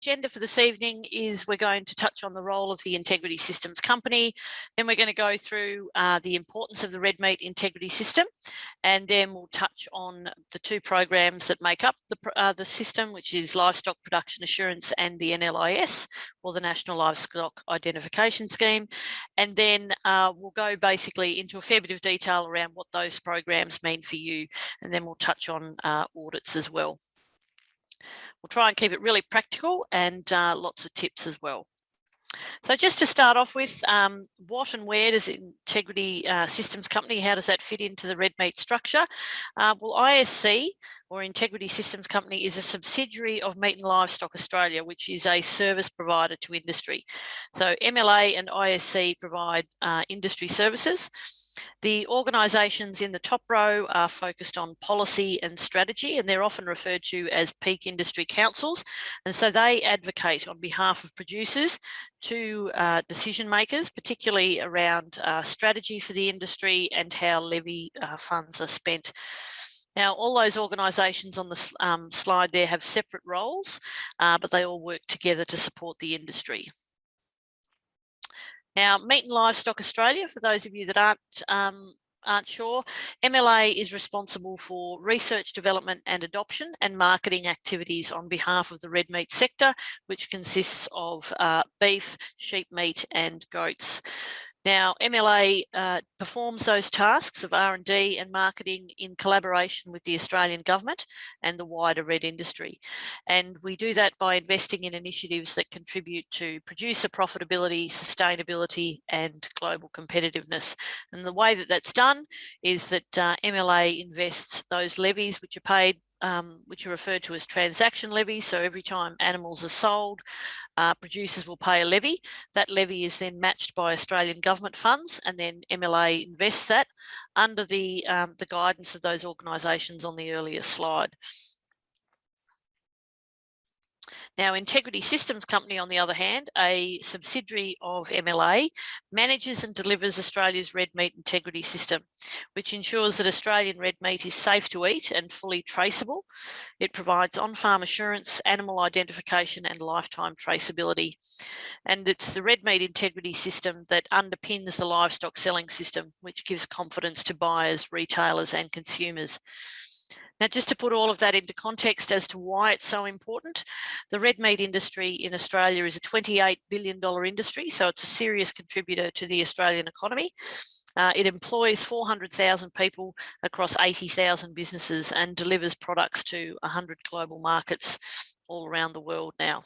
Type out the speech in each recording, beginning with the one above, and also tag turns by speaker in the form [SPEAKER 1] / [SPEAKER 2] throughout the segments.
[SPEAKER 1] agenda for this evening is we're going to touch on the role of the Integrity Systems Company. Then we're going to go through the importance of the red meat integrity system, and then we'll touch on the two programs that make up the system, which is Livestock Production Assurance and the NLIS, or the National Livestock Identification Scheme. And then we'll go basically into a fair bit of detail around what those programs mean for you, and then we'll touch on audits as well. We'll try and keep it really practical and lots of tips as well. So just to start off with, what and where does Integrity Systems Company, how does that fit into the red meat structure? Well, ISC, or Integrity Systems Company, is a subsidiary of Meat and Livestock Australia, which is a service provider to industry. So MLA and ISC provide industry services. The organisations in the top row are focused on policy and strategy, and they're often referred to as peak industry councils. And so they advocate on behalf of producers to decision makers, particularly around strategy for the industry and how levy funds are spent. Now, all those organisations on the slide there have separate roles, but they all work together to support the industry. Now, Meat and Livestock Australia, for those of you that aren't sure, MLA is responsible for research, development and adoption and marketing activities on behalf of the red meat sector, which consists of beef, sheep meat and goats. Now, MLA performs those tasks of R&D and marketing in collaboration with the Australian government and the wider red industry. And we do that by investing in initiatives that contribute to producer profitability, sustainability and global competitiveness. And the way that that's done is that MLA invests those levies which are paid, which are referred to as transaction levies. So every time animals are sold, producers will pay a levy. That levy is then matched by Australian government funds, and then MLA invests that under the guidance of those organisations on the earlier slide. Now, Integrity Systems Company, on the other hand, a subsidiary of MLA, manages and delivers Australia's red meat integrity system, which ensures that Australian red meat is safe to eat and fully traceable. It provides on-farm assurance, animal identification and lifetime traceability. And it's the red meat integrity system that underpins the livestock selling system, which gives confidence to buyers, retailers and consumers. Now, just to put all of that into context as to why it's so important, the red meat industry in Australia is a $28 billion industry, so it's a serious contributor to the Australian economy. It employs 400,000 people across 80,000 businesses and delivers products to 100 global markets all around the world now.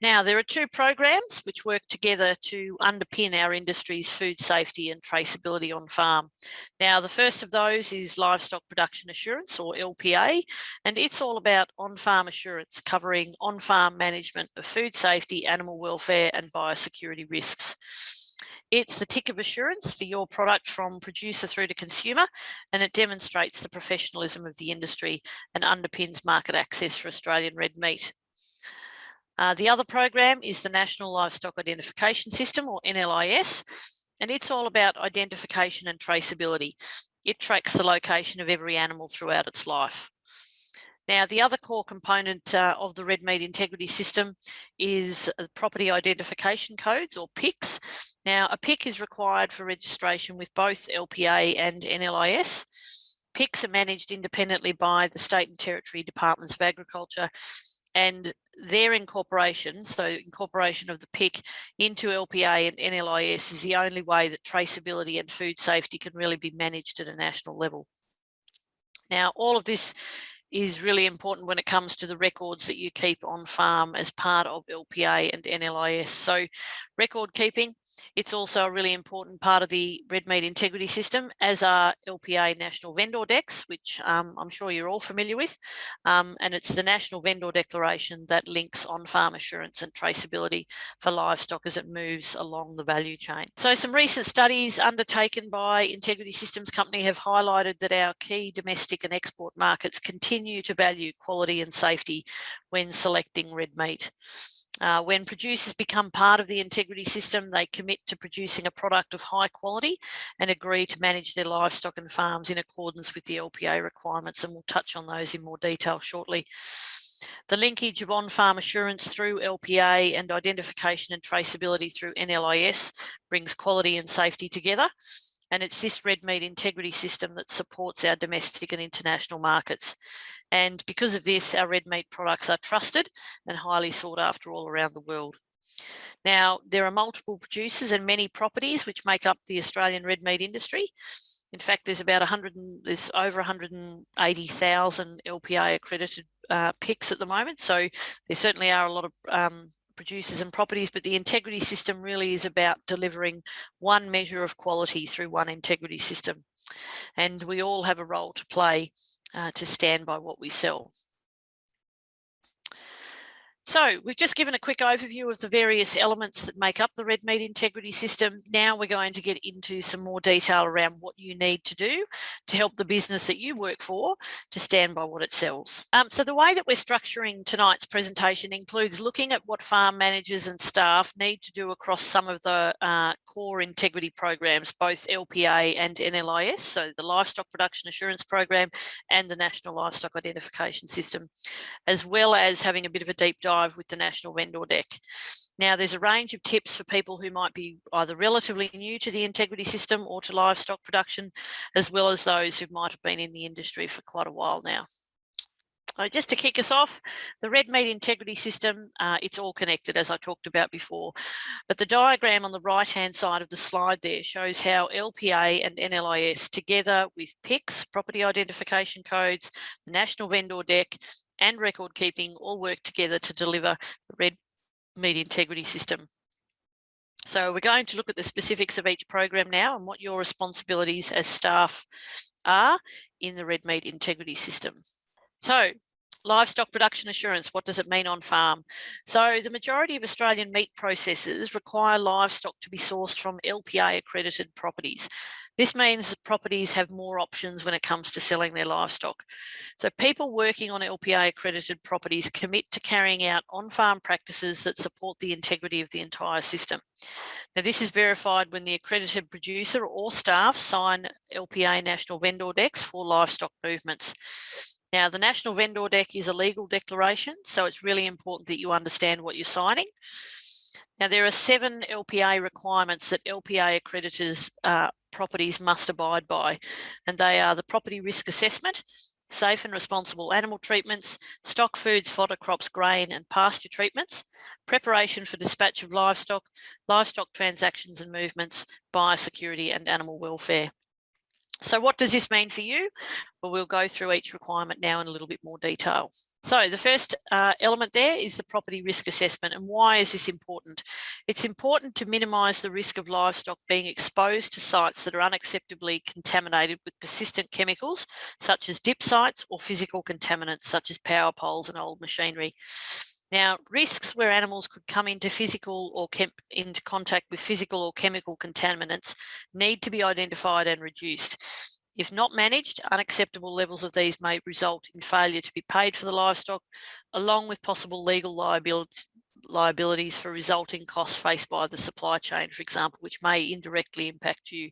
[SPEAKER 1] Now, there are two programs which work together to underpin our industry's food safety and traceability on farm. Now, the first of those is Livestock Production Assurance, or LPA, and it's all about on-farm assurance, covering on-farm management of food safety, animal welfare and biosecurity risks. It's the tick of assurance for your product from producer through to consumer, and it demonstrates the professionalism of the industry and underpins market access for Australian red meat. The other program is the National Livestock Identification System, or NLIS, and it's all about identification and traceability. It tracks the location of every animal throughout its life. Now, the other core component of the red meat integrity system is property identification codes, or PICs. Now, a PIC is required for registration with both LPA and NLIS. PICs are managed independently by the State and Territory Departments of Agriculture, and their incorporation, so incorporation of the PIC into LPA and NLIS, is the only way that traceability and food safety can really be managed at a national level. Now, all of this is really important when it comes to the records that you keep on farm as part of LPA and NLIS. So record keeping, it's also a really important part of the red meat integrity system, as are LPA national vendor decks, which I'm sure you're all familiar with. And it's the national vendor declaration that links on-farm assurance and traceability for livestock as it moves along the value chain. So some recent studies undertaken by Integrity Systems Company have highlighted that our key domestic and export markets continue to value quality and safety when selecting red meat. When producers become part of the integrity system, they commit to producing a product of high quality and agree to manage their livestock and farms in accordance with the LPA requirements, and we'll touch on those in more detail shortly. The linkage of on-farm assurance through LPA and identification and traceability through NLIS brings quality and safety together. And it's this red meat integrity system that supports our domestic and international markets. And because of this, our red meat products are trusted and highly sought after all around the world. Now, there are multiple producers and many properties which make up the Australian red meat industry. In fact, there's over 180,000 LPA accredited picks at the moment. So there certainly are a lot of producers and properties, but the integrity system really is about delivering one measure of quality through one integrity system. And we all have a role to play to stand by what we sell. So we've just given a quick overview of the various elements that make up the red meat integrity system. Now we're going to get into some more detail around what you need to do to help the business that you work for to stand by what it sells. So the way that we're structuring tonight's presentation includes looking at what farm managers and staff need to do across some of the core integrity programs, both LPA and NLIS, so the Livestock Production Assurance Program and the National Livestock Identification System, as well as having a bit of a deep dive with the National Vendor Deck. Now, there's a range of tips for people who might be either relatively new to the integrity system or to livestock production, as well as those who might have been in the industry for quite a while now. So just to kick us off, the red meat integrity system, it's all connected, as I talked about before. But the diagram on the right-hand side of the slide there shows how LPA and NLIS, together with PICs, property identification codes, the National Vendor Deck, and record keeping, all work together to deliver the red meat integrity system. So we're going to look at the specifics of each program now and what your responsibilities as staff are in the red meat integrity system. So, livestock production assurance, what does it mean on farm? So the majority of Australian meat processors require livestock to be sourced from LPA accredited properties. This means that properties have more options when it comes to selling their livestock. So people working on LPA accredited properties commit to carrying out on-farm practices that support the integrity of the entire system. Now, this is verified when the accredited producer or staff sign LPA national vendor decks for livestock movements. Now, the National Vendor Deck is a legal declaration, so it's really important that you understand what you're signing. Now, there are 7 LPA requirements that LPA accreditors properties must abide by, and they are the property risk assessment, safe and responsible animal treatments, stock foods, fodder crops, grain and pasture treatments, preparation for dispatch of livestock, livestock transactions and movements, biosecurity and animal welfare. So what does this mean for you? Well, we'll go through each requirement now in a little bit more detail. So the first element there is the property risk assessment. And why is this important? It's important to minimise the risk of livestock being exposed to sites that are unacceptably contaminated with persistent chemicals, such as dip sites, or physical contaminants, such as power poles and old machinery. Now, risks where animals could come into into contact with physical or chemical contaminants need to be identified and reduced. If not managed, unacceptable levels of these may result in failure to be paid for the livestock, along with possible legal liabilities for resulting costs faced by the supply chain, for example, which may indirectly impact you.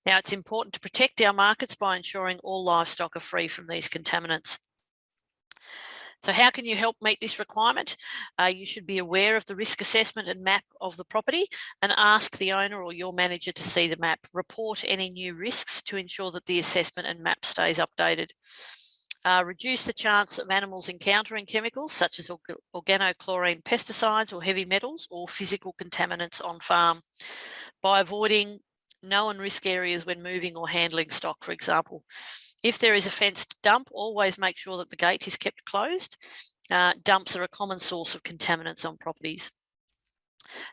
[SPEAKER 1] Now, it's important to protect our markets by ensuring all livestock are free from these contaminants. So how can you help meet this requirement? You should be aware of the risk assessment and map of the property and ask the owner or your manager to see the map. Report any new risks to ensure that the assessment and map stays updated. Reduce the chance of animals encountering chemicals such as organochlorine pesticides or heavy metals or physical contaminants on farm by avoiding known risk areas when moving or handling stock, for example. If there is a fenced dump, always make sure that the gate is kept closed. Dumps are a common source of contaminants on properties.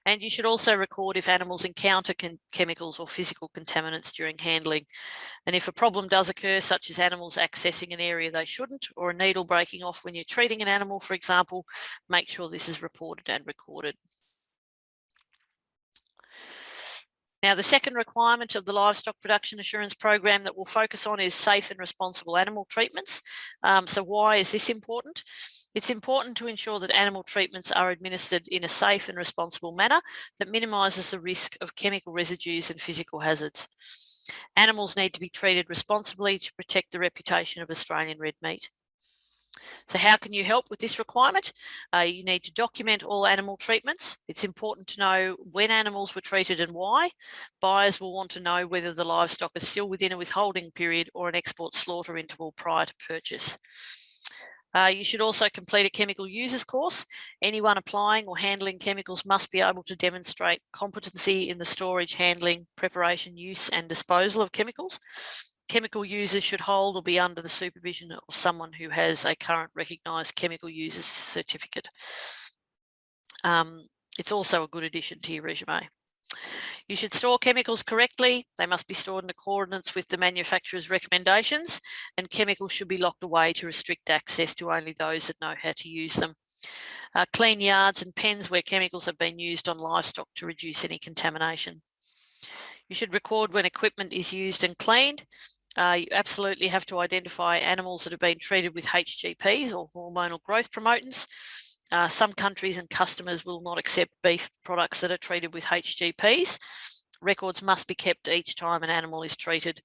[SPEAKER 1] And you should also record if animals encounter chemicals or physical contaminants during handling. And if a problem does occur, such as animals accessing an area they shouldn't, or a needle breaking off when you're treating an animal, for example, make sure this is reported and recorded. Now, the second requirement of the Livestock Production Assurance Program that we'll focus on is safe and responsible animal treatments. So why is this important? It's important to ensure that animal treatments are administered in a safe and responsible manner that minimises the risk of chemical residues and physical hazards. Animals need to be treated responsibly to protect the reputation of Australian red meat. So how can you help with this requirement? You need to document all animal treatments. It's important to know when animals were treated and why. Buyers will want to know whether the livestock is still within a withholding period or an export slaughter interval prior to purchase. You should also complete a chemical users course. Anyone applying or handling chemicals must be able to demonstrate competency in the storage, handling, preparation, use and disposal of chemicals. Chemical users should hold or be under the supervision of someone who has a current recognised chemical users certificate. It's also a good addition to your resume. You should store chemicals correctly. They must be stored in accordance with the manufacturer's recommendations, and chemicals should be locked away to restrict access to only those that know how to use them. Clean yards and pens where chemicals have been used on livestock to reduce any contamination. You should record when equipment is used and cleaned. You absolutely have to identify animals that have been treated with HGPs or hormonal growth promotants. Some countries and customers will not accept beef products that are treated with HGPs. Records must be kept each time an animal is treated.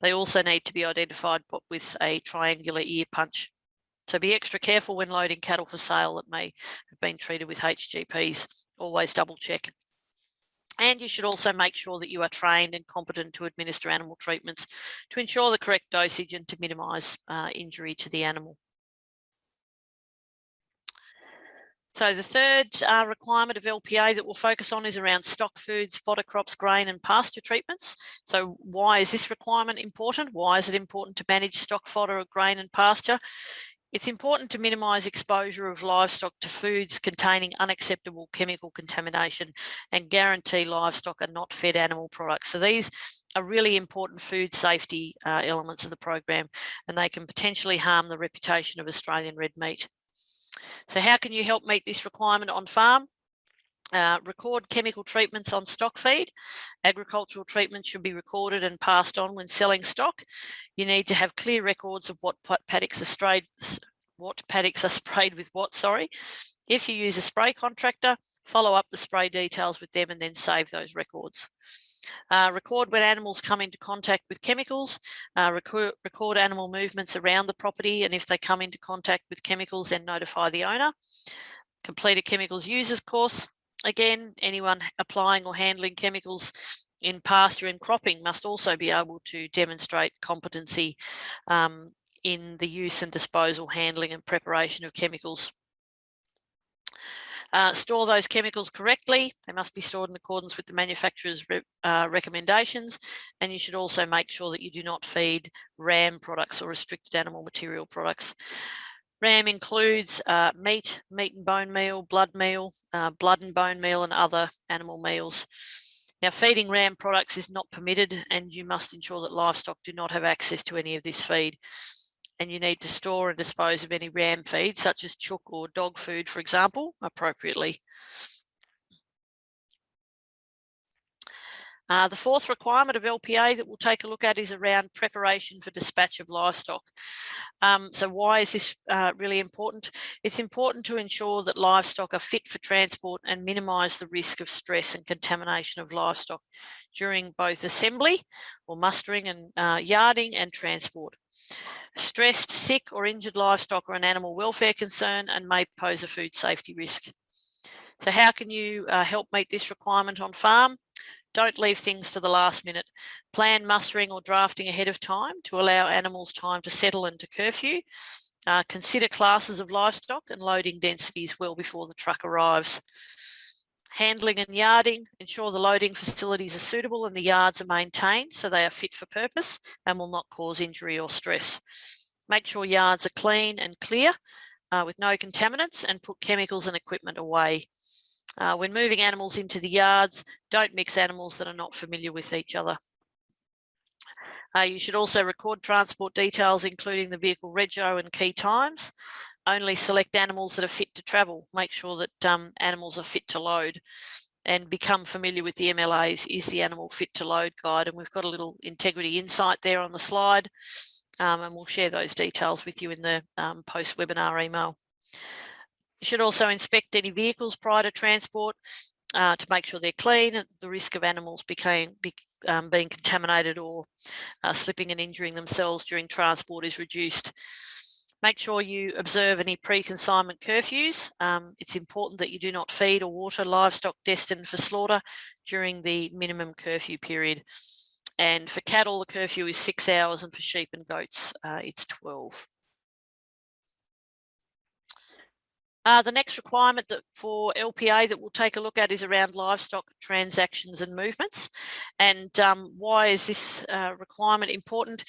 [SPEAKER 1] They also need to be identified with a triangular ear punch. So be extra careful when loading cattle for sale that may have been treated with HGPs. Always double check. And you should also make sure that you are trained and competent to administer animal treatments to ensure the correct dosage and to minimise injury to the animal. So the third requirement of LPA that we'll focus on is around stock foods, fodder crops, grain and pasture treatments. So why is this requirement important? Why is it important to manage stock fodder of grain and pasture? It's important to minimise exposure of livestock to foods containing unacceptable chemical contamination and guarantee livestock are not fed animal products. So these are really important food safety elements of the program, and they can potentially harm the reputation of Australian red meat. So how can you help meet this requirement on farm? Record chemical treatments on stock feed. Agricultural treatments should be recorded and passed on when selling stock. You need to have clear records of what paddocks are sprayed with what, sorry. If you use a spray contractor, follow up the spray details with them and then save those records. Record when animals come into contact with chemicals. Record animal movements around the property, and if they come into contact with chemicals, then notify the owner. Complete a chemicals users course. Again, anyone applying or handling chemicals in pasture and cropping must also be able to demonstrate competency in the use and disposal, handling and preparation of chemicals. Store those chemicals correctly. They must be stored in accordance with the manufacturer's recommendations, and you should also make sure that you do not feed RAM products or restricted animal material products. RAM includes meat and bone meal, blood and bone meal and other animal meals. Now, feeding RAM products is not permitted, and you must ensure that livestock do not have access to any of this feed. And you need to store and dispose of any RAM feed, such as chook or dog food, for example, appropriately. The fourth requirement of LPA that we'll take a look at is around preparation for dispatch of livestock. So why is this really important? It's important to ensure that livestock are fit for transport and minimise the risk of stress and contamination of livestock during both assembly or mustering and yarding and transport. Stressed, sick or injured livestock are an animal welfare concern and may pose a food safety risk. So how can you help meet this requirement on farm? Don't leave things to the last minute. Plan mustering or drafting ahead of time to allow animals time to settle into curfew. Consider classes of livestock and loading densities well before the truck arrives. Handling and yarding, ensure the loading facilities are suitable and the yards are maintained so they are fit for purpose and will not cause injury or stress. Make sure yards are clean and clear with no contaminants, and put chemicals and equipment away. When moving animals into the yards, don't mix animals that are not familiar with each other. You should also record transport details, including the vehicle rego and key times. Only select animals that are fit to travel. Make sure that animals are fit to load, and become familiar with the MLA's Is the Animal Fit to Load guide. And we've got a little integrity insight there on the slide, and we'll share those details with you in the post-webinar email. You should also inspect any vehicles prior to transport to make sure they're clean, and the risk of animals being contaminated or slipping and injuring themselves during transport is reduced. Make sure you observe any pre-consignment curfews. It's important that you do not feed or water livestock destined for slaughter during the minimum curfew period. And for cattle, the curfew is 6 hours, and for sheep and goats, it's 12. The next requirement for LPA that we'll take a look at is around livestock transactions and movements. And why is this requirement important?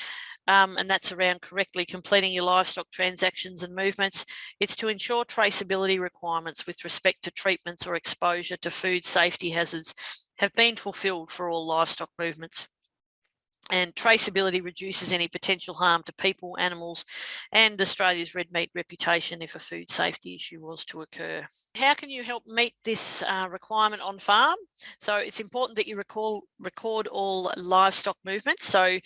[SPEAKER 1] And that's around correctly completing your livestock transactions and movements. It's to ensure traceability requirements with respect to treatments or exposure to food safety hazards have been fulfilled for all livestock movements. And traceability reduces any potential harm to people, animals, and Australia's red meat reputation if a food safety issue was to occur. How can you help meet this requirement on farm? So it's important that you record all livestock movements. So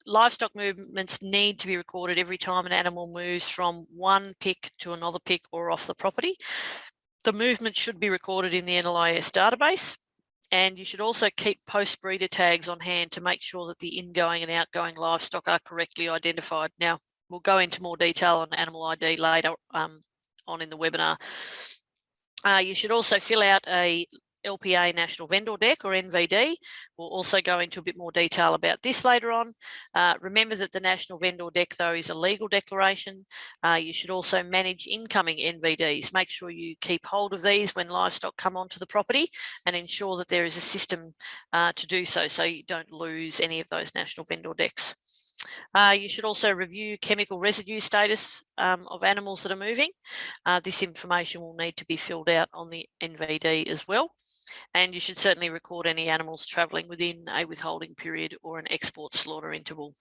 [SPEAKER 1] livestock movements need to be recorded every time an animal moves from one pick to another pick or off the property. The movement should be recorded in the NLIS database. And you should also keep post-breeder tags on hand to make sure that the ingoing and outgoing livestock are correctly identified. Now, we'll go into more detail on animal ID later on in the webinar. You should also fill out a LPA National Vendor Deck, or NVD. We'll also go into a bit more detail about this later on. Remember that the National Vendor Deck, though, is a legal declaration. You should also manage incoming NVDs. Make sure you keep hold of these when livestock come onto the property and ensure that there is a system to do so you don't lose any of those National Vendor Decks. You should also review chemical residue status of animals that are moving. This information will need to be filled out on the NVD as well. And you should certainly record any animals travelling within a withholding period or an export slaughter interval.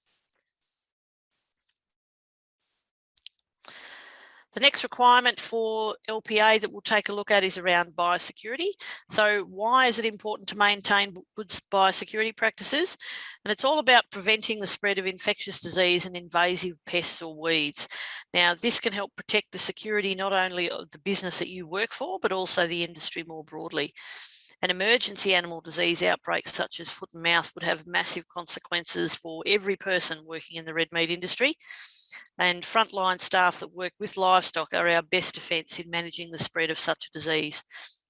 [SPEAKER 1] The next requirement for LPA that we'll take a look at is around biosecurity. So why is it important to maintain good biosecurity practices? And it's all about preventing the spread of infectious disease and invasive pests or weeds. Now, this can help protect the security not only of the business that you work for, but also the industry more broadly. An emergency animal disease outbreak such as foot and mouth would have massive consequences for every person working in the red meat industry. And frontline staff that work with livestock are our best defence in managing the spread of such a disease.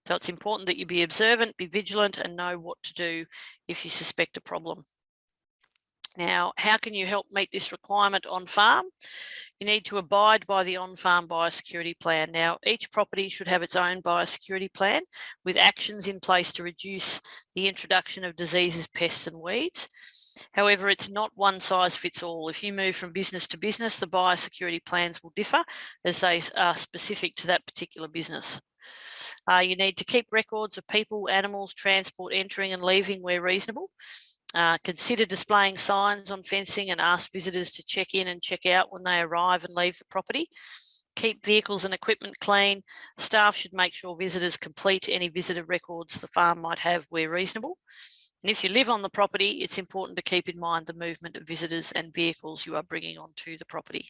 [SPEAKER 1] So it's important that you be observant, be vigilant, and know what to do if you suspect a problem. Now, how can you help meet this requirement on farm? You need to abide by the on-farm biosecurity plan. Now, each property should have its own biosecurity plan with actions in place to reduce the introduction of diseases, pests and weeds. However, it's not one size fits all. If you move from business to business, the biosecurity plans will differ as they are specific to that particular business. You need to keep records of people, animals, transport entering and leaving where reasonable. Consider displaying signs on fencing and ask visitors to check in and check out when they arrive and leave the property. Keep vehicles and equipment clean. Staff should make sure visitors complete any visitor records the farm might have where reasonable. And if you live on the property, it's important to keep in mind the movement of visitors and vehicles you are bringing onto the property.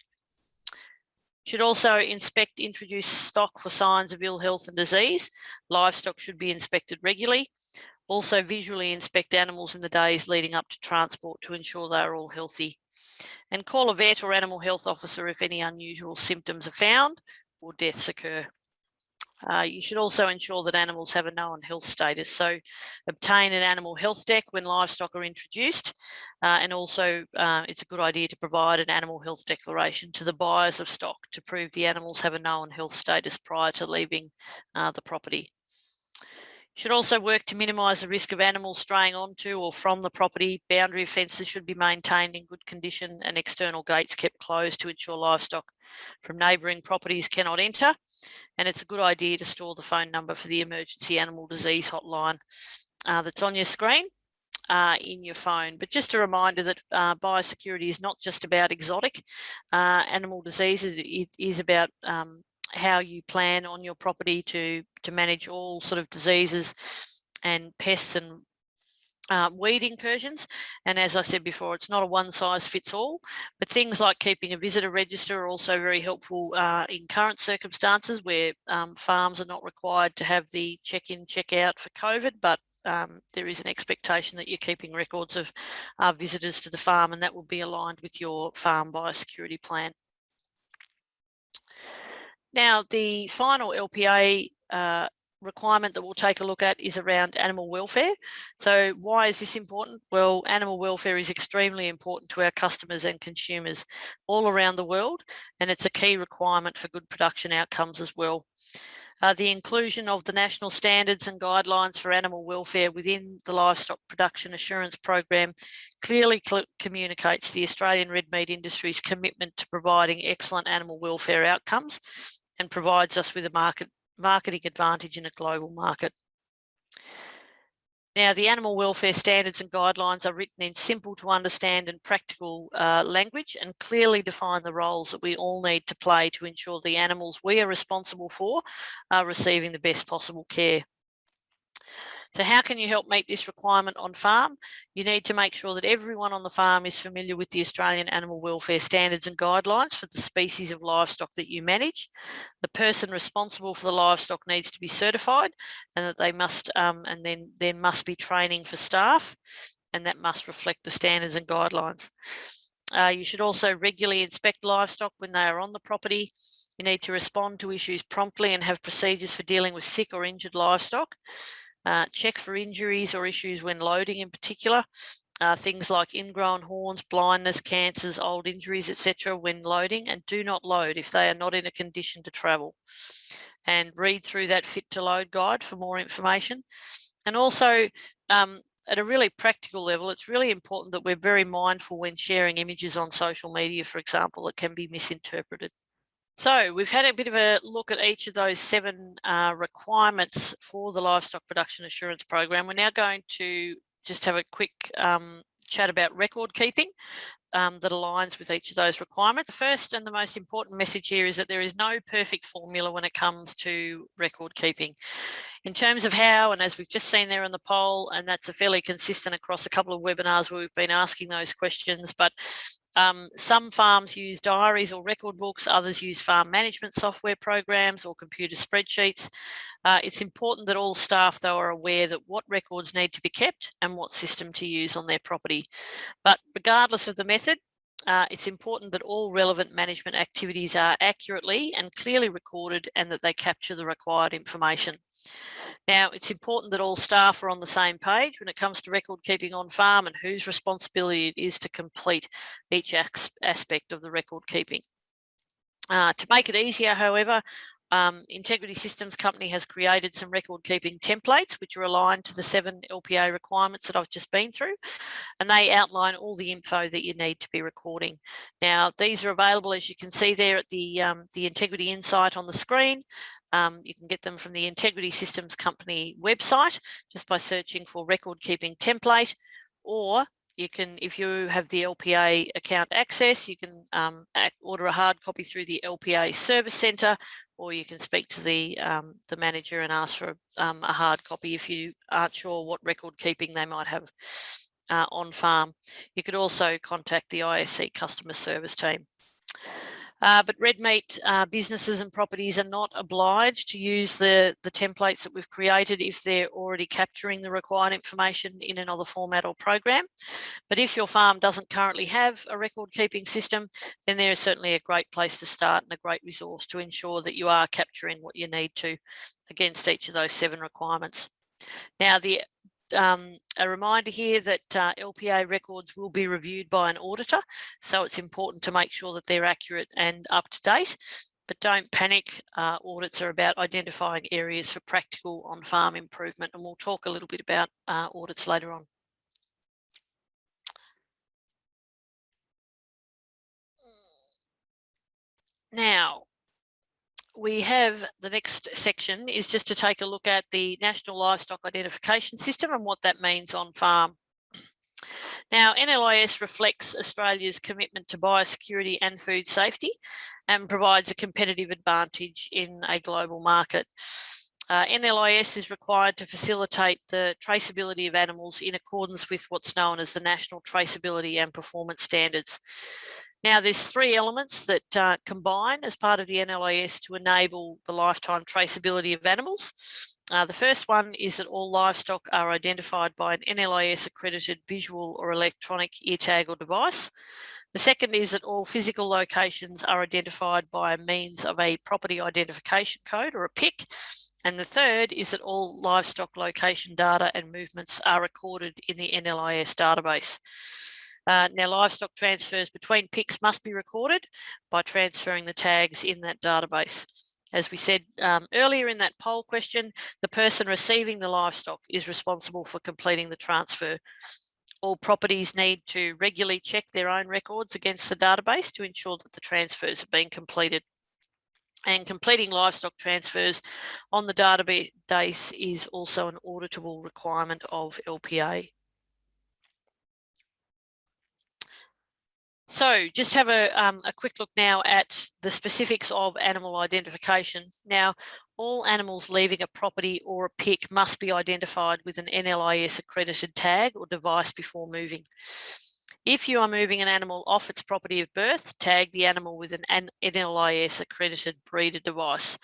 [SPEAKER 1] Should also inspect introduced stock for signs of ill health and disease. Livestock should be inspected regularly. Also visually inspect animals in the days leading up to transport to ensure they are all healthy. And call a vet or animal health officer if any unusual symptoms are found or deaths occur. You should also ensure that animals have a known health status. So obtain an animal health deck when livestock are introduced. And also it's a good idea to provide an animal health declaration to the buyers of stock to prove the animals have a known health status prior to leaving the property. Should also work to minimise the risk of animals straying onto or from the property. Boundary fences should be maintained in good condition and external gates kept closed to ensure livestock from neighbouring properties cannot enter. And it's a good idea to store the phone number for the emergency animal disease hotline that's on your screen in your phone. But just a reminder that biosecurity is not just about exotic animal diseases. It is about how you plan on your property to manage all sort of diseases and pests and weed incursions. And as I said before, it's not a one size fits all, but things like keeping a visitor register are also very helpful in current circumstances where farms are not required to have the check-in, check-out for COVID, but there is an expectation that you're keeping records of visitors to the farm, and that will be aligned with your farm biosecurity plan. Now, the final LPA requirement that we'll take a look at is around animal welfare. So why is this important? Well, animal welfare is extremely important to our customers and consumers all around the world, and it's a key requirement for good production outcomes as well. The inclusion of the national standards and guidelines for animal welfare within the Livestock Production Assurance Program clearly communicates the Australian red meat industry's commitment to providing excellent animal welfare outcomes and provides us with a marketing advantage in a global market. Now, the animal welfare standards and guidelines are written in simple to understand and practical language and clearly define the roles that we all need to play to ensure the animals we are responsible for are receiving the best possible care. So how can you help meet this requirement on farm? You need to make sure that everyone on the farm is familiar with the Australian animal welfare standards and guidelines for the species of livestock that you manage. The person responsible for the livestock needs to be certified, and that they must, and then there must be training for staff, and that must reflect the standards and guidelines. You should also regularly inspect livestock when they are on the property. You need to respond to issues promptly and have procedures for dealing with sick or injured livestock. Check for injuries or issues when loading in particular, things like ingrown horns, blindness, cancers, old injuries, etc. when loading, and do not load if they are not in a condition to travel. And read through that fit to load guide for more information. And also, at a really practical level, it's really important that we're very mindful when sharing images on social media, for example, that can be misinterpreted. So we've had a bit of a look at each of those 7 requirements for the Livestock Production Assurance Program. We're now going to just have a quick chat about record keeping that aligns with each of those requirements. The first and the most important message here is that there is no perfect formula when it comes to record keeping. In terms of how, and as we've just seen there in the poll, and that's a fairly consistent across a couple of webinars where we've been asking those questions, but some farms use diaries or record books, others use farm management software programs or computer spreadsheets. It's important that all staff, though, are aware that what records need to be kept and what system to use on their property. But regardless of the method, it's important that all relevant management activities are accurately and clearly recorded and that they capture the required information. Now, it's important that all staff are on the same page when it comes to record keeping on farm and whose responsibility it is to complete each aspect of the record keeping. To make it easier, however, Integrity Systems Company has created some record keeping templates which are aligned to the 7 LPA requirements that I've just been through, and they outline all the info that you need to be recording. Now, these are available, as you can see there, at the Integrity Insight on the screen. You can get them from the Integrity Systems Company website just by searching for record keeping template, or you can, if you have the LPA account access, you can order a hard copy through the LPA Service Centre, or you can speak to the manager and ask for a hard copy if you aren't sure what record keeping they might have on farm. You could also contact the ISC customer service team. But red meat businesses and properties are not obliged to use the templates that we've created if they're already capturing the required information in another format or program. But if your farm doesn't currently have a record keeping system, then there is certainly a great place to start and a great resource to ensure that you are capturing what you need to against each of those 7 requirements. Now, a reminder here that LPA records will be reviewed by an auditor, so it's important to make sure that they're accurate and up to date. But don't panic, audits are about identifying areas for practical on-farm improvement, and we'll talk a little bit about audits later on. Now, we have the next section is just to take a look at the National Livestock Identification System and what that means on farm. Now, NLIS reflects Australia's commitment to biosecurity and food safety and provides a competitive advantage in a global market. NLIS is required to facilitate the traceability of animals in accordance with what's known as the National Traceability and Performance Standards. Now, there's 3 elements that combine as part of the NLIS to enable the lifetime traceability of animals. The first one is that all livestock are identified by an NLIS accredited visual or electronic ear tag or device. The second is that all physical locations are identified by means of a property identification code or a PIC. And the third is that all livestock location data and movements are recorded in the NLIS database. Now, livestock transfers between PICs must be recorded by transferring the tags in that database. As we said earlier in that poll question, the person receiving the livestock is responsible for completing the transfer. All properties need to regularly check their own records against the database to ensure that the transfers have been completed. And completing livestock transfers on the database is also an auditable requirement of LPA. So just have a quick look now at the specifics of animal identification. Now, all animals leaving a property or a PIC must be identified with an NLIS accredited tag or device before moving. If you are moving an animal off its property of birth, tag the animal with an NLIS accredited breeder device.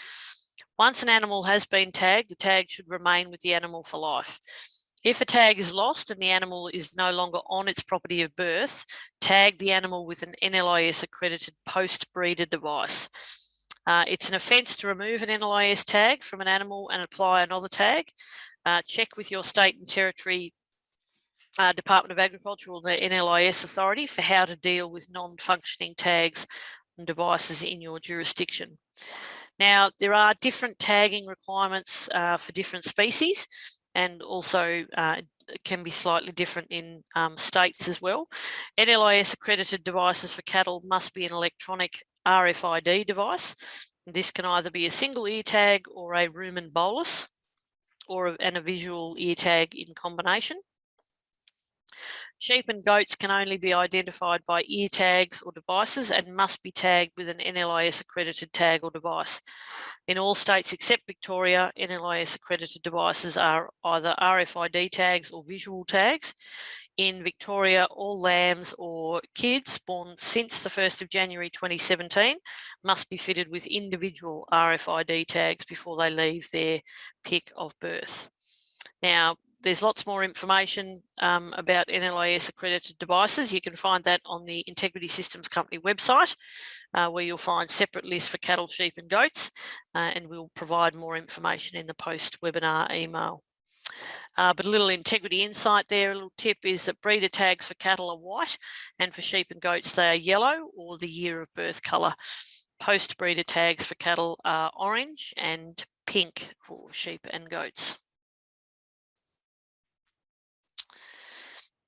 [SPEAKER 1] Once an animal has been tagged, the tag should remain with the animal for life. If a tag is lost and the animal is no longer on its property of birth, tag the animal with an NLIS accredited post-breeder device. It's an offence to remove an NLIS tag from an animal and apply another tag. Check with your state and territory Department of Agriculture or the NLIS authority for how to deal with non-functioning tags and devices in your jurisdiction. Now, there are different tagging requirements for different species, and also can be slightly different in states as well. NLIS accredited devices for cattle must be an electronic RFID device. This can either be a single ear tag or a rumen bolus, and a visual ear tag in combination. Sheep and goats can only be identified by ear tags or devices and must be tagged with an NLIS accredited tag or device. In all states except Victoria, NLIS accredited devices are either RFID tags or visual tags. In Victoria, all lambs or kids born since the 1st of January 2017 must be fitted with individual RFID tags before they leave their PIC of birth. Now, there's lots more information about NLIS accredited devices. You can find that on the Integrity Systems Company website, where you'll find separate lists for cattle, sheep and goats, and we'll provide more information in the post-webinar email. But a little integrity insight there, a little tip is that breeder tags for cattle are white, and for sheep and goats they are yellow or the year of birth colour. Post-breeder tags for cattle are orange and pink for sheep and goats.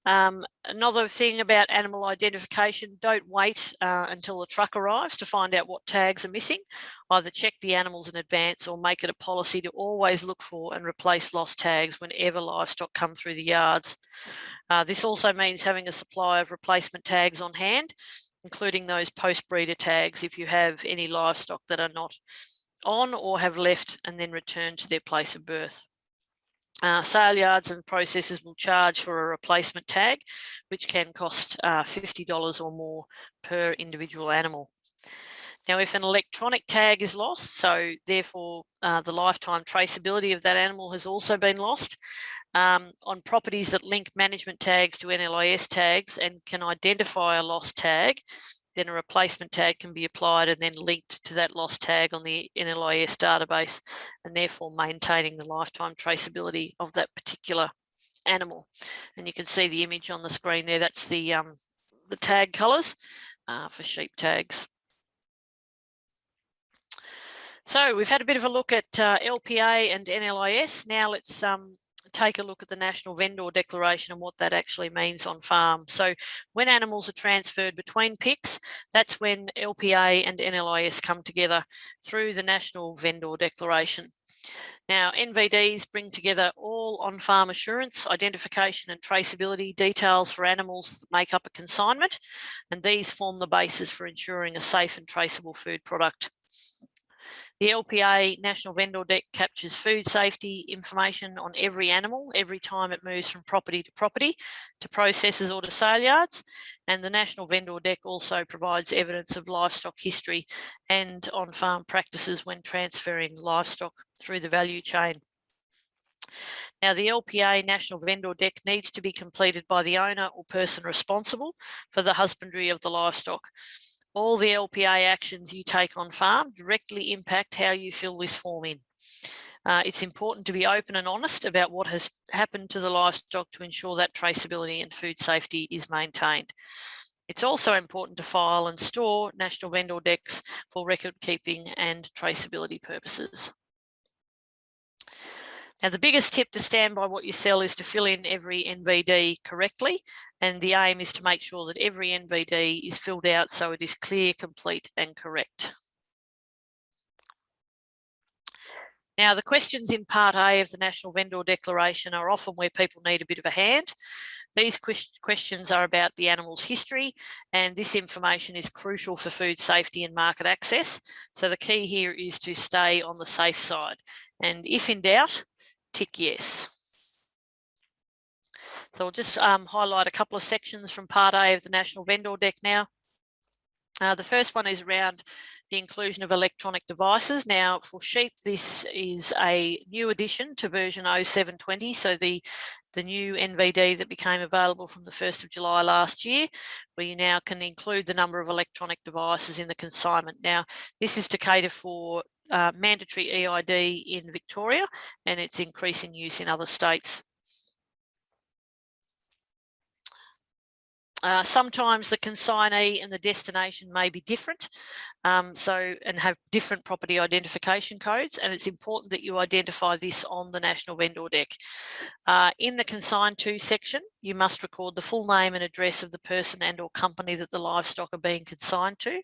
[SPEAKER 1] Another thing about animal identification, don't wait until the truck arrives to find out what tags are missing. Either check the animals in advance or make it a policy to always look for and replace lost tags whenever livestock come through the yards. This also means having a supply of replacement tags on hand, including those post-breeder tags if you have any livestock that are not on or have left and then returned to their place of birth. Sale yards and processors will charge for a replacement tag, which can cost $50 or more per individual animal. Now, if an electronic tag is lost, so therefore the lifetime traceability of that animal has also been lost, on properties that link management tags to NLIS tags and can identify a lost tag, then a replacement tag can be applied and then linked to that lost tag on the NLIS database, and therefore maintaining the lifetime traceability of that particular animal. And you can see the image on the screen there. That's the tag colours for sheep tags. So we've had a bit of a look at LPA and NLIS. Now let's take a look at the National Vendor Declaration and what that actually means on farm. So when animals are transferred between PICs, that's when LPA and NLIS come together through the National Vendor Declaration. Now, NVDs bring together all on-farm assurance, identification and traceability details for animals that make up a consignment, and these form the basis for ensuring a safe and traceable food product. The LPA National Vendor Deck captures food safety information on every animal every time it moves from property to processors or to sale yards. And the National Vendor Deck also provides evidence of livestock history and on-farm practices when transferring livestock through the value chain. Now, the LPA National Vendor Deck needs to be completed by the owner or person responsible for the husbandry of the livestock. All the LPA actions you take on farm directly impact how you fill this form in. It's important to be open and honest about what has happened to the livestock to ensure that traceability and food safety is maintained. It's also important to file and store national vendor decks for record keeping and traceability purposes. Now, the biggest tip to stand by what you sell is to fill in every NVD correctly, and the aim is to make sure that every NVD is filled out so it is clear, complete and correct. Now, the questions in Part A of the National Vendor Declaration are often where people need a bit of a hand. These questions are about the animal's history, and this information is crucial for food safety and market access. So the key here is to stay on the safe side. And if in doubt, tick yes. So I'll just highlight a couple of sections from Part A of the National Vendor Deck now. The first one is around the inclusion of electronic devices. Now, for sheep, this is a new addition to version 0720, so the new NVD that became available from the 1st of July last year, where you now can include the number of electronic devices in the consignment. Now, this is to cater for mandatory EID in Victoria, and it's increasing use in other states. Sometimes the consignee and the destination may be different, and have different property identification codes, and it's important that you identify this on the National Vendor Deck. In the Consign To section, you must record the full name and address of the person and or company that the livestock are being consigned to.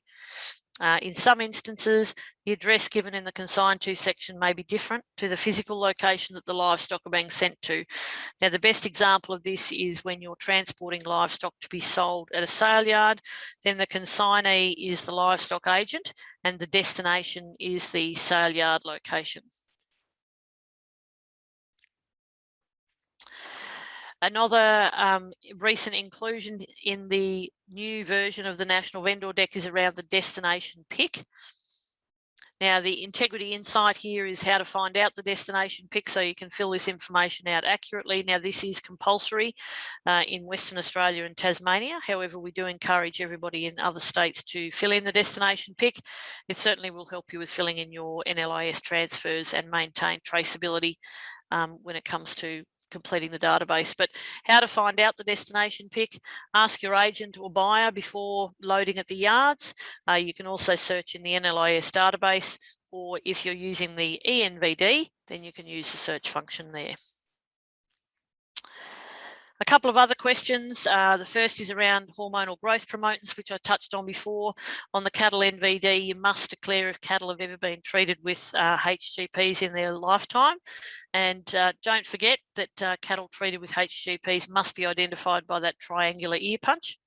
[SPEAKER 1] In some instances, the address given in the Consign To section may be different to the physical location that the livestock are being sent to. Now, the best example of this is when you're transporting livestock to be sold at a sale yard, then the consignee is the livestock agent and the destination is the sale yard location. Another recent inclusion in the new version of the National Vendor Deck is around the destination pick. Now, the integrity insight here is how to find out the destination pick so you can fill this information out accurately. Now, this is compulsory in Western Australia and Tasmania. However, we do encourage everybody in other states to fill in the destination pick. It certainly will help you with filling in your NLIS transfers and maintain traceability when it comes to completing the database. But how to find out the destination pick, ask your agent or buyer before loading at the yards. You can also search in the NLIS database, or if you're using the ENVD, then you can use the search function there. A couple of other questions. The first is around hormonal growth promotants, which I touched on before. On the cattle NVD, you must declare if cattle have ever been treated with HGPs in their lifetime. And don't forget that cattle treated with HGPs must be identified by that triangular ear punch.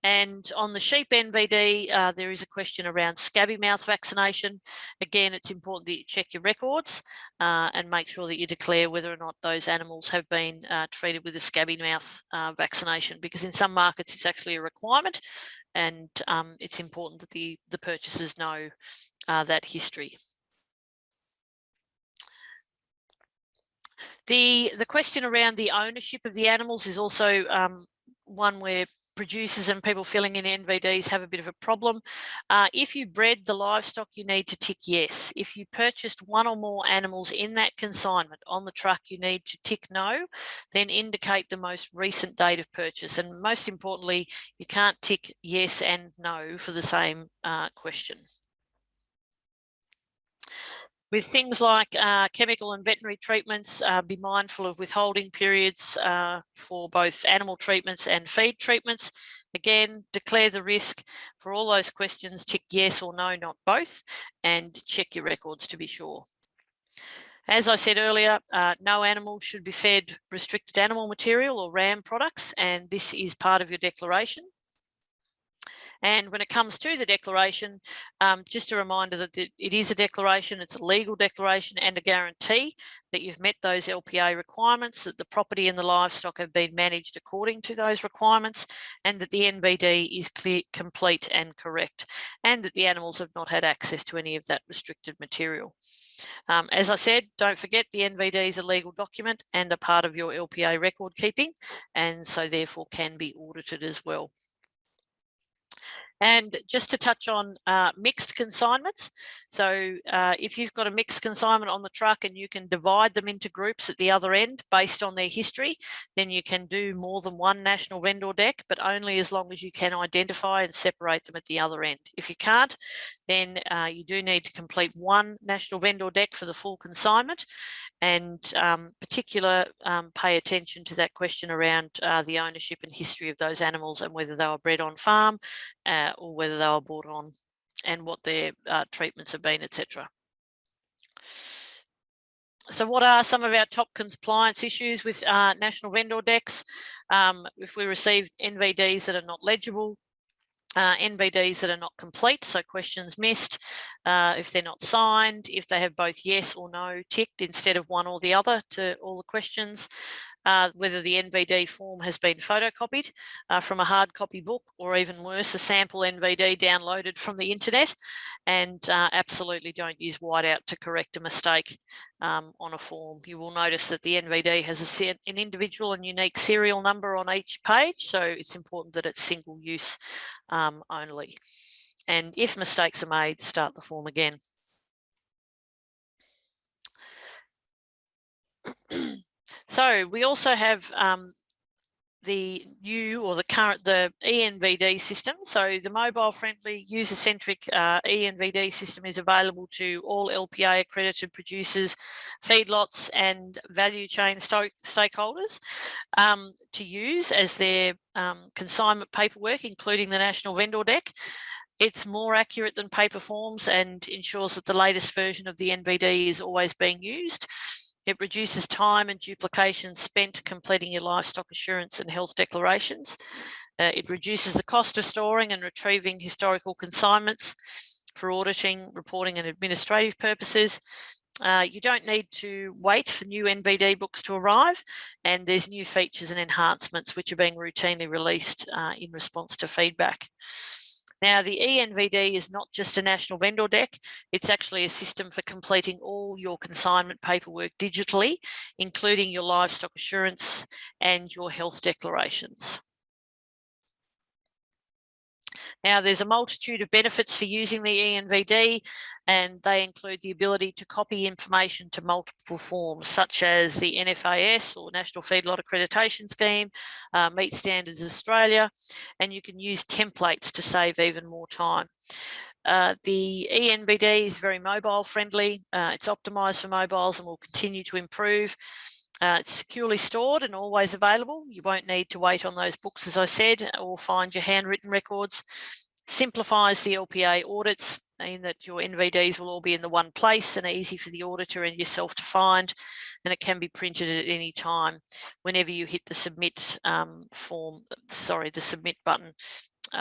[SPEAKER 1] And on the sheep NVD, there is a question around scabby mouth vaccination. Again, it's important that you check your records and make sure that you declare whether or not those animals have been treated with a scabby mouth vaccination, because in some markets it's actually a requirement, and it's important that the purchasers know that history. The question around the ownership of the animals is also one where producers and people filling in NVDs have a bit of a problem. If you bred the livestock, you need to tick yes. If you purchased one or more animals in that consignment on the truck, you need to tick no, then indicate the most recent date of purchase. And most importantly, you can't tick yes and no for the same question. With things like chemical and veterinary treatments, be mindful of withholding periods for both animal treatments and feed treatments. Again, declare the risk. For all those questions, tick yes or no, not both, and check your records to be sure. As I said earlier, no animal should be fed restricted animal material or RAM products, and this is part of your declaration. And when it comes to the declaration, just a reminder that it is a declaration, it's a legal declaration and a guarantee that you've met those LPA requirements, that the property and the livestock have been managed according to those requirements, and that the NVD is clear, complete and correct, and that the animals have not had access to any of that restricted material. As I said, don't forget the NVD is a legal document and a part of your LPA record keeping, and so therefore can be audited as well. And just to touch on mixed consignments, so if you've got a mixed consignment on the truck and you can divide them into groups at the other end based on their history, then you can do more than one national vendor deck, but only as long as you can identify and separate them at the other end. If you can't, then you do need to complete one national vendor deck for the full consignment, and pay attention to that question around the ownership and history of those animals and whether they were bred on farm or whether they were bought on, and what their treatments have been, etc. So what are some of our top compliance issues with national vendor decks? If we receive NVDs that are not legible, NVDs that are not complete, so questions missed, if they're not signed, if they have both yes or no ticked instead of one or the other to all the questions, whether the NVD form has been photocopied from a hard copy book, or even worse, a sample NVD downloaded from the internet, and absolutely don't use whiteout to correct a mistake on a form. You will notice that the NVD has an individual and unique serial number on each page, so it's important that it's single use only. And if mistakes are made, start the form again. So we also have the new or the ENVD system. So the mobile friendly user centric ENVD system is available to all LPA accredited producers, feedlots and value chain stakeholders to use as their consignment paperwork, including the national vendor deck. It's more accurate than paper forms and ensures that the latest version of the NVD is always being used. It reduces time and duplication spent completing your livestock assurance and health declarations. It reduces the cost of storing and retrieving historical consignments for auditing, reporting and administrative purposes. You don't need to wait for new NVD books to arrive, and there's new features and enhancements which are being routinely released in response to feedback. Now, the ENVD is not just a national vendor deck, it's actually a system for completing all your consignment paperwork digitally, including your livestock assurance and your health declarations. Now, there's a multitude of benefits for using the ENVD, and they include the ability to copy information to multiple forms, such as the NFAS or National Feedlot Accreditation Scheme, Meat Standards Australia, and you can use templates to save even more time. The ENVD is very mobile friendly. It's optimised for mobiles and will continue to improve. It's securely stored and always available. You won't need to wait on those books, as I said, or find your handwritten records. Simplifies the LPA audits in that your NVDs will all be in the one place and are easy for the auditor and yourself to find, and it can be printed at any time whenever you hit the submit the submit button,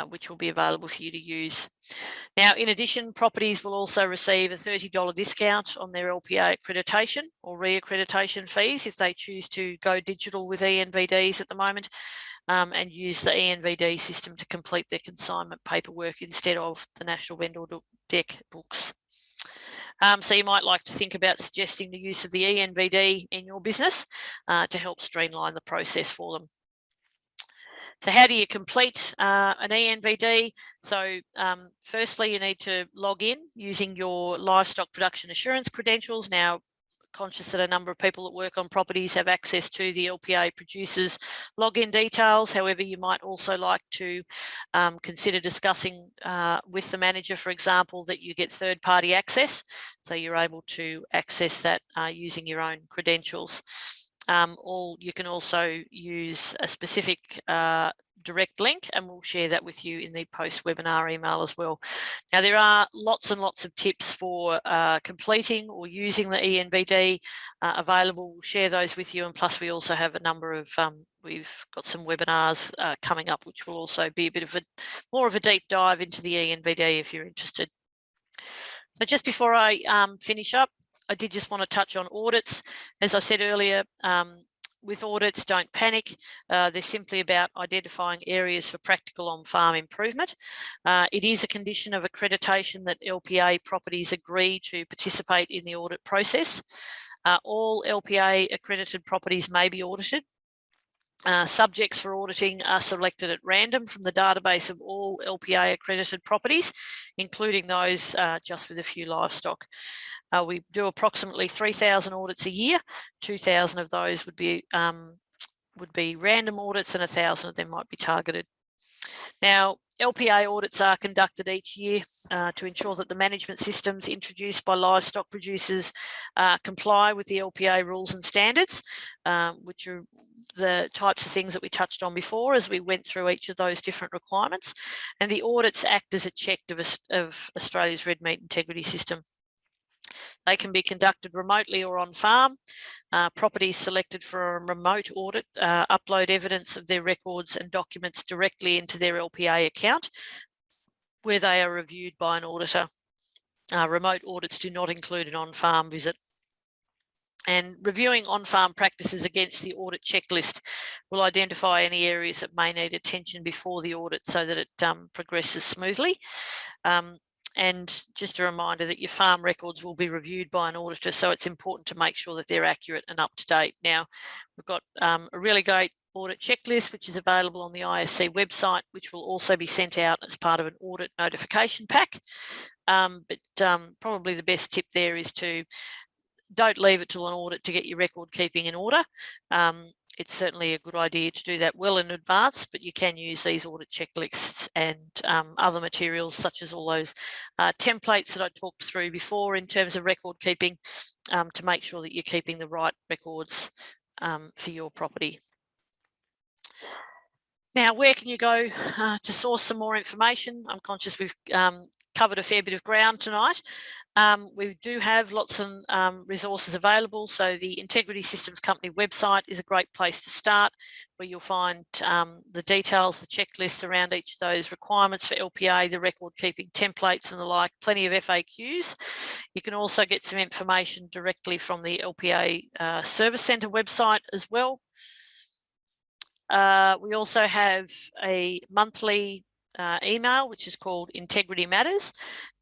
[SPEAKER 1] which will be available for you to use. Now, in addition, properties will also receive a $30 discount on their LPA accreditation or re-accreditation fees if they choose to go digital with ENVDs at the moment and use the ENVD system to complete their consignment paperwork instead of the National Vendor Deck books. So you might like to think about suggesting the use of the ENVD in your business to help streamline the process for them. So how do you complete an ENVD? So firstly, you need to log in using your livestock production assurance credentials. Now, conscious that a number of people that work on properties have access to the LPA producers login details. However, you might also like to consider discussing with the manager, for example, that you get third-party access. So you're able to access that using your own credentials. Or you can also use a specific direct link, and we'll share that with you in the post-webinar email as well. Now, there are lots and lots of tips for completing or using the ENVD available. We'll share those with you, and plus we also have a number of we've got some webinars coming up, which will also be a bit of more of a deep dive into the ENVD if you're interested. So just before I finish up, I did just want to touch on audits. As I said earlier, with audits, don't panic. They're simply about identifying areas for practical on-farm improvement. It is a condition of accreditation that LPA properties agree to participate in the audit process. All LPA accredited properties may be audited. Subjects for auditing are selected at random from the database of all LPA accredited properties, including those just with a few livestock. We do approximately 3,000 audits a year. 2,000 of those would be random audits, and 1,000 of them might be targeted. Now, LPA audits are conducted each year to ensure that the management systems introduced by livestock producers comply with the LPA rules and standards, which are the types of things that we touched on before as we went through each of those different requirements. And the audits act as a check of Australia's red meat integrity system. They can be conducted remotely or on farm. Properties selected for a remote audit upload evidence of their records and documents directly into their LPA account, where they are reviewed by an auditor. Remote audits do not include an on-farm visit. And reviewing on-farm practices against the audit checklist will identify any areas that may need attention before the audit so that it progresses smoothly. And just a reminder that your farm records will be reviewed by an auditor, so it's important to make sure that they're accurate and up to date. Now, we've got a really great audit checklist, which is available on the ISC website, which will also be sent out as part of an audit notification pack. But probably the best tip there is to don't leave it till an audit to get your record keeping in order. It's certainly a good idea to do that well in advance, but you can use these audit checklists and other materials such as all those templates that I talked through before in terms of record keeping to make sure that you're keeping the right records for your property. Now, where can you go to source some more information? I'm conscious we've covered a fair bit of ground tonight. We do have lots of resources available. So the Integrity Systems Company website is a great place to start, where you'll find the details, the checklists around each of those requirements for LPA, the record keeping templates and the like, plenty of FAQs. You can also get some information directly from the LPA Service Centre website as well. We also have a monthly email, which is called Integrity Matters.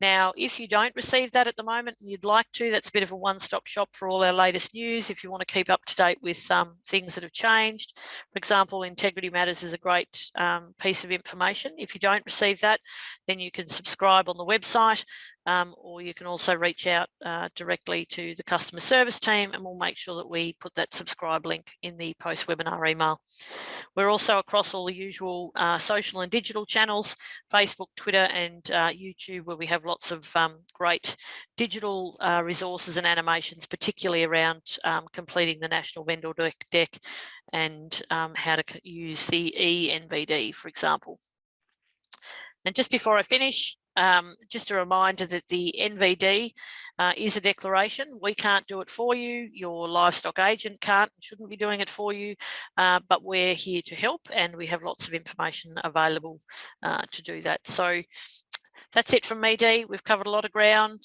[SPEAKER 1] Now, if you don't receive that at the moment and you'd like to, that's a bit of a one-stop shop for all our latest news. If you want to keep up to date with things that have changed, for example, Integrity Matters is a great piece of information. If you don't receive that, then you can subscribe on the website, or you can also reach out directly to the customer service team, and we'll make sure that we put that subscribe link in the post-webinar email. We're also across all the usual social and digital channels, Facebook, Twitter and YouTube, where we have lots of great digital resources and animations, particularly around completing the National Vendor Deck and how to use the ENVD, for example. And just before I finish, just a reminder that the NVD is a declaration. We can't do it for you. Your livestock agent can't and shouldn't be doing it for you, but we're here to help, and we have lots of information available to do that. So that's it from me, Dee. We've covered a lot of ground.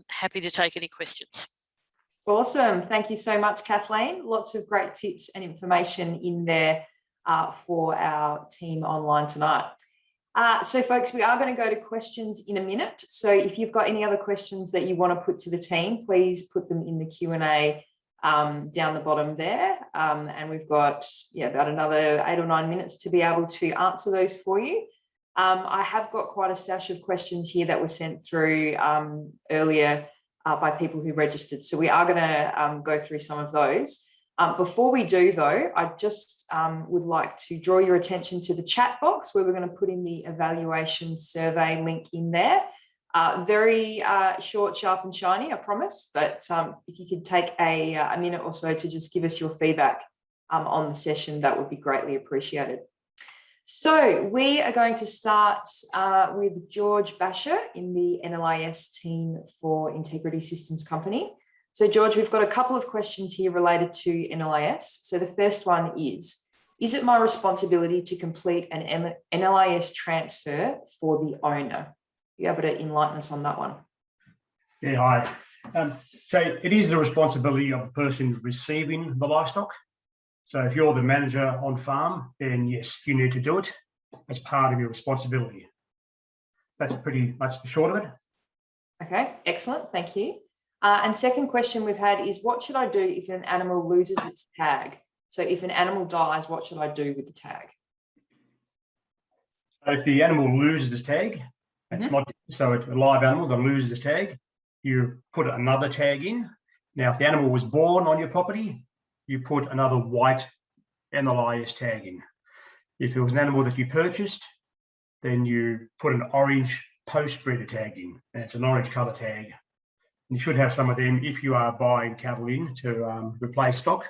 [SPEAKER 1] Happy to take any questions.
[SPEAKER 2] Awesome. Thank you so much, Kathleen. Lots of great tips and information in there for our team online tonight. So folks, we are going to go to questions in a minute. So if you've got any other questions that you want to put to the team, please put them in the Q&A down the bottom there. And we've got about another 8 or 9 minutes to be able to answer those for you. I have got quite a stash of questions here that were sent through earlier by people who registered. So we are going to go through some of those. Before we do, though, I just would like to draw your attention to the chat box where we're going to put in the evaluation survey link in there. Very short, sharp and shiny, I promise. But if you could take a minute or so to just give us your feedback on the session, that would be greatly appreciated. So we are going to start with George Basher in the NLIS team for Integrity Systems Company. So George, we've got a couple of questions here related to NLIS. So the first one is, Is it my responsibility to complete an NLIS transfer for the owner? You able to enlighten us on that one?
[SPEAKER 3] Yeah, hi. So it is the responsibility of the person receiving the livestock. So if you're the manager on farm, then yes, you need to do it as part of your responsibility. That's pretty much the short of it.
[SPEAKER 2] Okay, excellent, thank you. And second question we've had is, what should I do if an animal loses its tag? So if an animal dies, what should I do with the tag?
[SPEAKER 3] So if the animal loses its tag, it's a live animal that loses its tag, you put another tag in. Now, if the animal was born on your property, you put another white NLIS tag in. If it was an animal that you purchased, then you put an orange post-breeder tag in, and it's an orange colour tag. You should have some of them if you are buying cattle in to replace stock.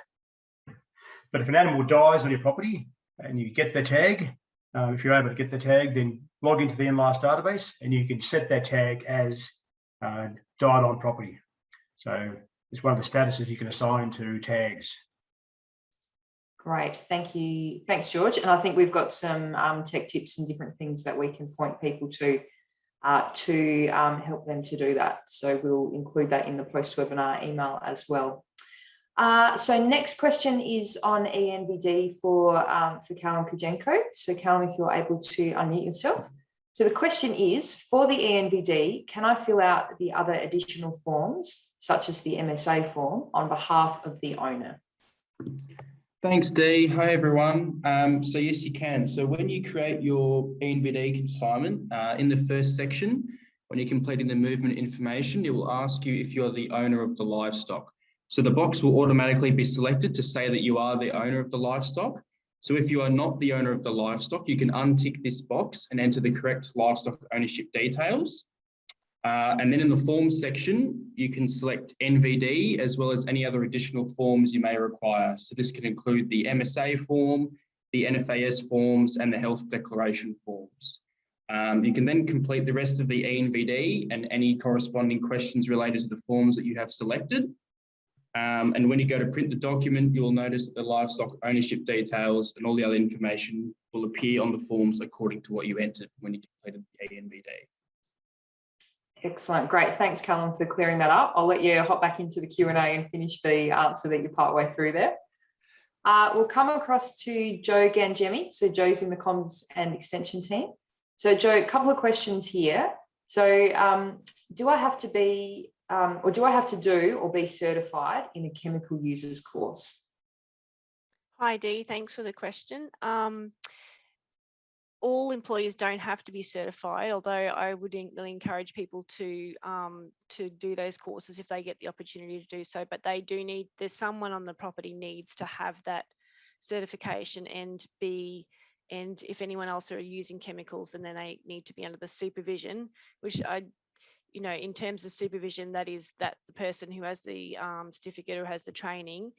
[SPEAKER 3] But if an animal dies on your property and you get the tag, if you're able to get the tag, then log into the NLIS database and you can set that tag as died on property. So it's one of the statuses you can assign to tags.
[SPEAKER 2] Great, thank you. Thanks, George. And I think we've got some tech tips and different things that we can point people to help them to do that. So we'll include that in the post-webinar email as well. So next question is on ENVD for Callum Kujenko. So Callum, if you're able to unmute yourself. So the question is, for the ENVD, can I fill out the other additional forms, such as the MSA form, on behalf of the owner?
[SPEAKER 4] Thanks, Dee. Hi, everyone. So yes, you can. So when you create your ENVD consignment, in the first section, when you're completing the movement information, it will ask you if you're the owner of the livestock. So the box will automatically be selected to say that you are the owner of the livestock. So if you are not the owner of the livestock, you can untick this box and enter the correct livestock ownership details. And then in the forms section, you can select NVD as well as any other additional forms you may require. So this can include the MSA form, the NFAS forms, and the health declaration forms. You can then complete the rest of the ENVD and any corresponding questions related to the forms that you have selected. And when you go to print the document, you'll notice that the livestock ownership details and all the other information will appear on the forms according to what you entered when you completed the ENVD.
[SPEAKER 2] Excellent, great. Thanks, Callum, for clearing that up. I'll let you hop back into the Q&A and finish the answer that you're partway through there. We'll come across to Joe Gangemi. So Joe's in the comms and extension team. So Joe, a couple of questions here. So do I have to be do I have to do or be certified in a chemical users course?
[SPEAKER 5] Hi, Dee. Thanks for the question. All employers don't have to be certified, although I would really encourage people to do those courses if they get the opportunity to do so. But they do need, there's someone on the property needs to have that certification and if anyone else are using chemicals, then they need to be under the supervision, which in terms of supervision, that is that the person who has the certificate or has the training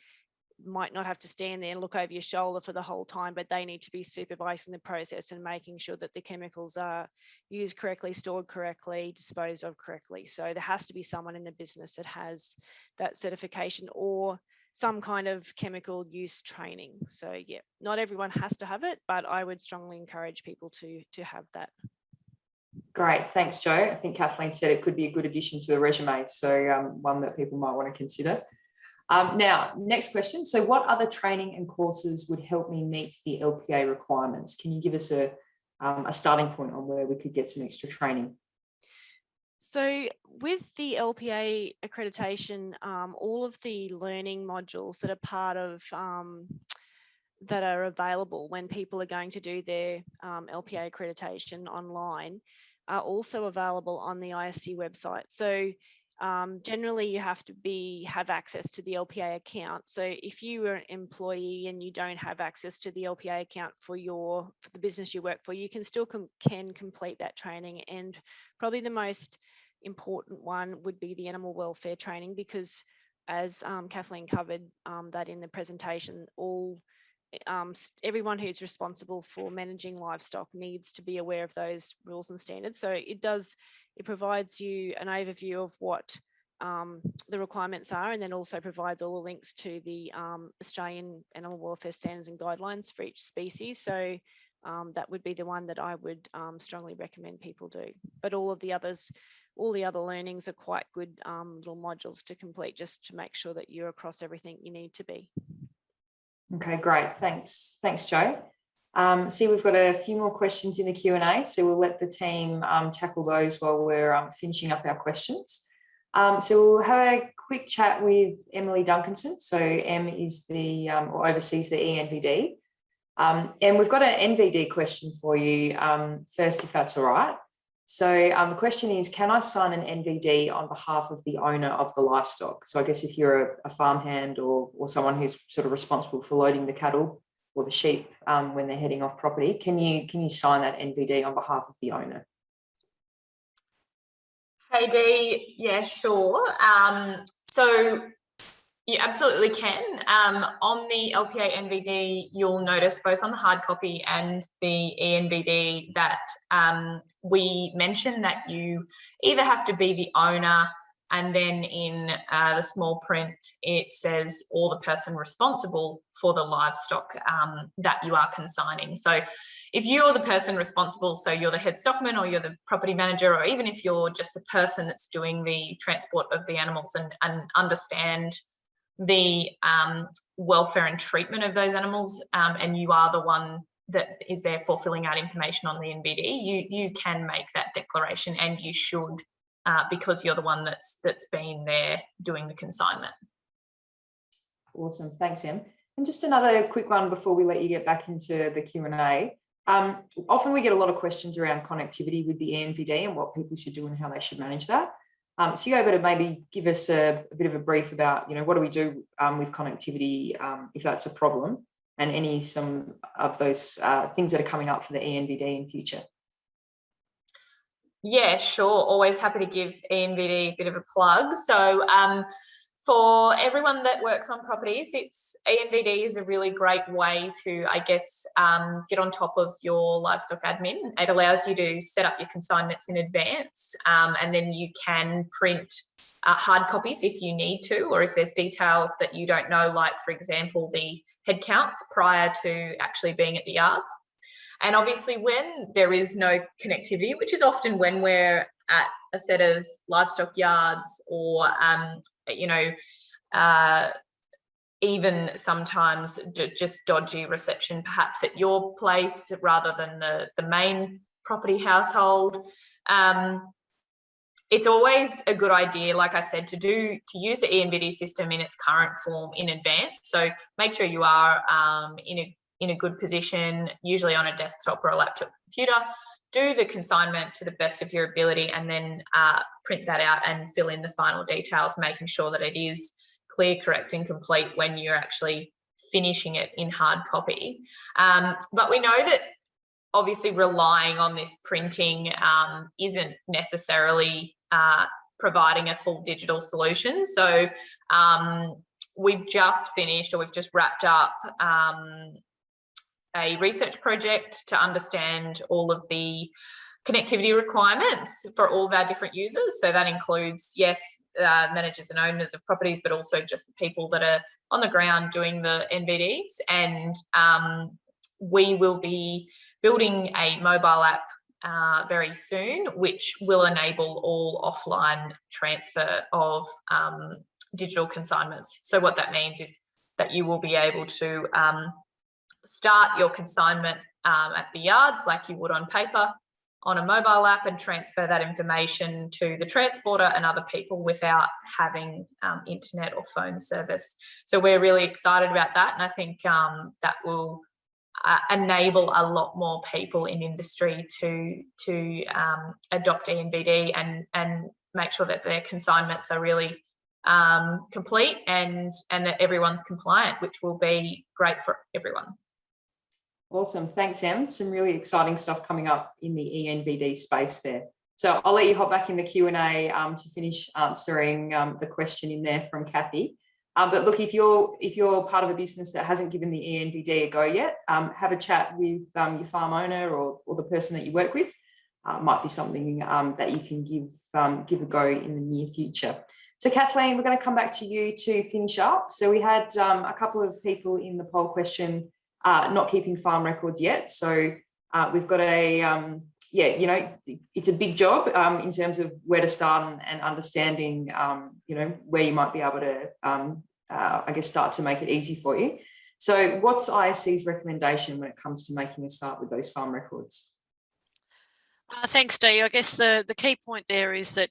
[SPEAKER 5] might not have to stand there and look over your shoulder for the whole time, but they need to be supervising the process and making sure that the chemicals are used correctly, stored correctly, disposed of correctly. So there has to be someone in the business that has that certification or some kind of chemical use training. So yeah, not everyone has to have it, but I would strongly encourage people to have that.
[SPEAKER 2] Great, thanks, Joe. I think Kathleen said it could be a good addition to the resume, so one that people might want to consider. Now, next question. So what other training and courses would help me meet the LPA requirements? Can you give us a starting point on where we could get some extra training?
[SPEAKER 5] So with the LPA accreditation, all of the learning modules that are part of that are available when people are going to do their LPA accreditation online are also available on the ISC website. So generally you have to have access to the LPA account. So if you are an employee and you don't have access to the LPA account for the business you work for, you can still complete that training. And probably the most important one would be the animal welfare training, because as Kathleen covered that in the presentation, everyone who's responsible for managing livestock needs to be aware of those rules and standards. So it provides you an overview of what the requirements are, and then also provides all the links to the Australian Animal Welfare Standards and Guidelines for each species. So that would be the one that I would strongly recommend people do. But all the other learnings are quite good little modules to complete, just to make sure that you're across everything you need to be.
[SPEAKER 2] Okay, great. Thanks, Jo. See, we've got a few more questions in the Q&A, so we'll let the team tackle those while we're finishing up our questions. So we'll have a quick chat with Emily Duncanson. So Em is the, or oversees the ENVD. And we've got an NVD question for you first, if that's all right. So the question is, can I sign an NVD on behalf of the owner of the livestock? So I guess if you're a farmhand or someone who's sort of responsible for loading the cattle or the sheep when they're heading off property, can you sign that NVD on behalf of the owner?
[SPEAKER 6] Hey Dee, yeah, sure. So you absolutely can. On the LPA NVD, you'll notice both on the hard copy and the ENVD that we mention that you either have to be the owner, and then in the small print, it says, or the person responsible for the livestock that you are consigning. So if you're the person responsible, so you're the head stockman or you're the property manager, or even if you're just the person that's doing the transport of the animals and understand the welfare and treatment of those animals, and you are the one that is therefore filling out information on the NVD, you can make that declaration, and you should, because you're the one that's been there doing the consignment.
[SPEAKER 2] Awesome, thanks, Em. And just another quick one before we let you get back into the Q&A. Often we get a lot of questions around connectivity with the ENVD and what people should do and how they should manage that. So you're able to maybe give us a bit of a brief about, what do we do with connectivity if that's a problem, and some of those things that are coming up for the ENVD in future?
[SPEAKER 6] Yeah, sure. Always happy to give ENVD a bit of a plug. So for everyone that works on properties, ENVD is a really great way to, I guess, get on top of your livestock admin. It allows you to set up your consignments in advance, and then you can print hard copies if you need to, or if there's details that you don't know, like, for example, the head counts prior to actually being at the yards. And obviously when there is no connectivity, which is often when we're at a set of livestock yards, or, even sometimes just dodgy reception perhaps at your place rather than the main property household, it's always a good idea, like I said, to use the ENVD system in its current form in advance. So make sure you are in a good position, usually on a desktop or a laptop computer. Do the consignment to the best of your ability, and then print that out and fill in the final details, making sure that it is clear, correct, and complete when you're actually finishing it in hard copy. But we know that obviously relying on this printing isn't necessarily providing a full digital solution. So we've just finished, or we've just wrapped up a research project to understand all of the connectivity requirements for all of our different users. So that includes, yes, managers and owners of properties, but also just the people that are on the ground doing the NVDs. And we will be building a mobile app very soon, which will enable all offline transfer of digital consignments. So what that means is that you will be able to start your consignment at the yards like you would on paper on a mobile app, and transfer that information to the transporter and other people without having internet or phone service. So we're really excited about that, and I think that will enable a lot more people in industry to adopt ENVD and make sure that their consignments are really complete and that everyone's compliant, which will be great for everyone.
[SPEAKER 2] Awesome. Thanks, Em. Some really exciting stuff coming up in the ENVD space there. So I'll let you hop back in the Q&A to finish answering the question in there from Kathy. But look, if you're part of a business that hasn't given the ENVD a go yet, have a chat with your farm owner or the person that you work with. Might be something that you can give a go in the near future. So Kathleen, we're going to come back to you to finish up. So we had a couple of people in the poll question not keeping farm records yet. So we've got a, yeah, you know, it's a big job in terms of where to start and understanding, you know, where you might be able to, I guess, start to make it easy for you. So what's ISC's recommendation when it comes to making a start with those farm records?
[SPEAKER 1] Thanks, Dee. I guess the key point there is that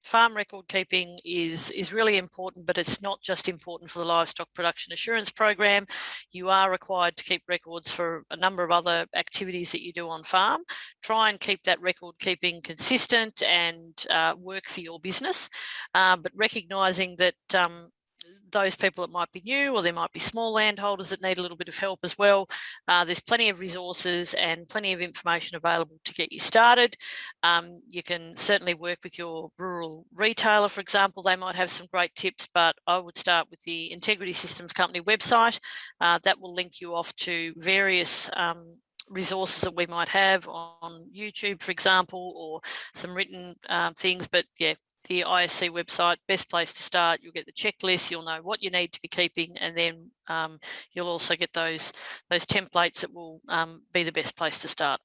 [SPEAKER 1] farm record keeping is really important, but it's not just important for the livestock production assurance program. You are required to keep records for a number of other activities that you do on farm. Try and keep that record keeping consistent and work for your business, but recognising that those people that might be new, or there might be small landholders that need a little bit of help as well. There's plenty of resources and plenty of information available to get you started. You can certainly work with your rural retailer, for example. They might have some great tips, but I would start with the Integrity Systems Company website. That will link you off to various resources that we might have on YouTube, for example, or some written things. But yeah, the ISC website, best place to start. You'll get the checklist, you'll know what you need to be keeping, and then you'll also get those templates that will be the best place to start.